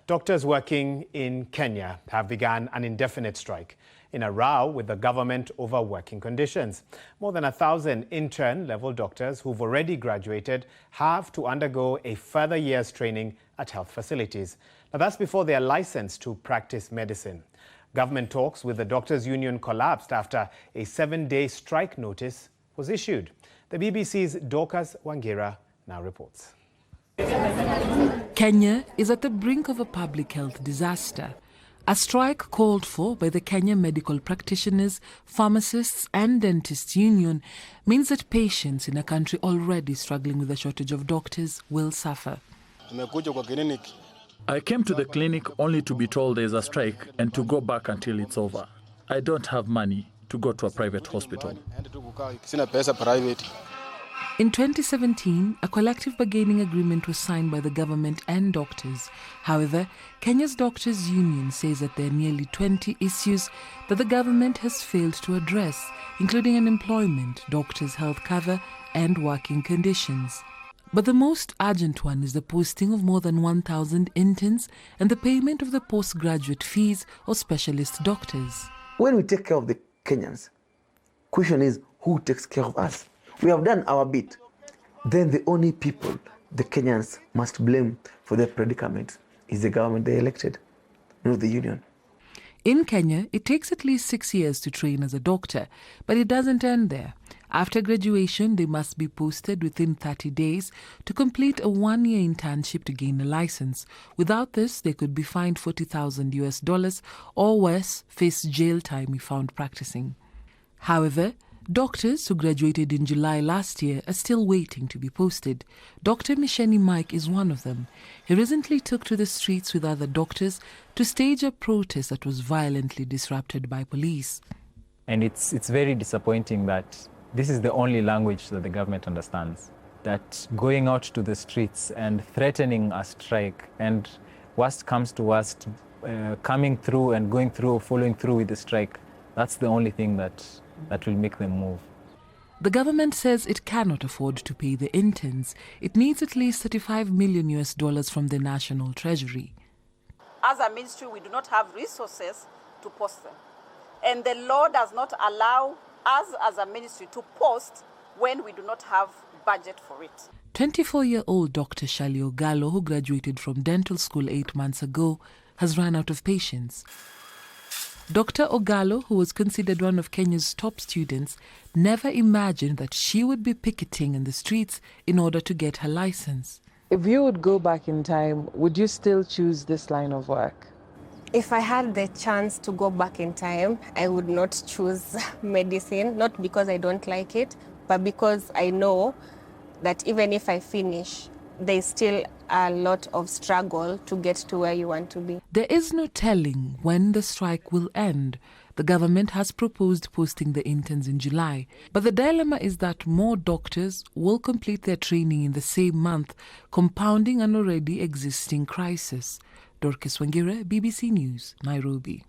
Doctors working in Kenya have begun an indefinite strike in a row with the government over working conditions. More than 1,000 intern-level doctors who've already graduated have to undergo a further year's training at health facilities. Now, that's before they are licensed to practice medicine. Government talks with the doctors' union collapsed after a 7-day strike notice was issued. The BBC's Dorcas Wangira now reports. Kenya is at the brink of a public health disaster. A strike called for by the Kenya Medical Practitioners, Pharmacists and Dentists Union means that patients in a country already struggling with a shortage of doctors will suffer. I came to the clinic only to be told there's a strike and to go back until it's over. I don't have money to go to a private hospital. In 2017, a collective bargaining agreement was signed by the government and doctors. However, Kenya's Doctors' Union says that there are nearly 20 issues that the government has failed to address, including unemployment, doctors' health cover, and working conditions. But the most urgent one is the posting of more than 1,000 interns and the payment of the postgraduate fees of specialist doctors. When we take care of the Kenyans, question is who takes care of us? We have done our bit. Then the only people the Kenyans must blame for their predicament is the government they elected, not the union. In Kenya, it takes at least 6 years to train as a doctor, but it doesn't end there. After graduation, they must be posted within 30 days to complete a 1-year internship to gain a license. Without this, they could be fined $40,000 or worse, face jail time if found practicing. However, doctors who graduated in July last year are still waiting to be posted. Dr. Misheni Mike is one of them. He recently took to the streets with other doctors to stage a protest that was violently disrupted by police. And it's very disappointing that this is the only language that the government understands. That going out to the streets and threatening a strike, and worst comes to worst, coming through and going through, following through with the strike, that's the only thing that will make them move. The government says it cannot afford to pay the interns. It needs at least $35 million from the national treasury. As a ministry, we do not have resources to post them. And the law does not allow us as a ministry to post when we do not have budget for it. 24-year-old Dr. Shali Ogalo, who graduated from dental school 8 months ago, has run out of patience. Dr. Ogalo, who was considered one of Kenya's top students, never imagined that she would be picketing in the streets in order to get her license. If you would go back in time, would you still choose this line of work? If I had the chance to go back in time, I would not choose medicine, not because I don't like it, but because I know that even if I finish, there's still a lot of struggle to get to where you want to be. There is no telling when the strike will end. The government has proposed posting the interns in July, but the dilemma is that more doctors will complete their training in the same month, compounding an already existing crisis. Dorcas Wangira, BBC News, Nairobi.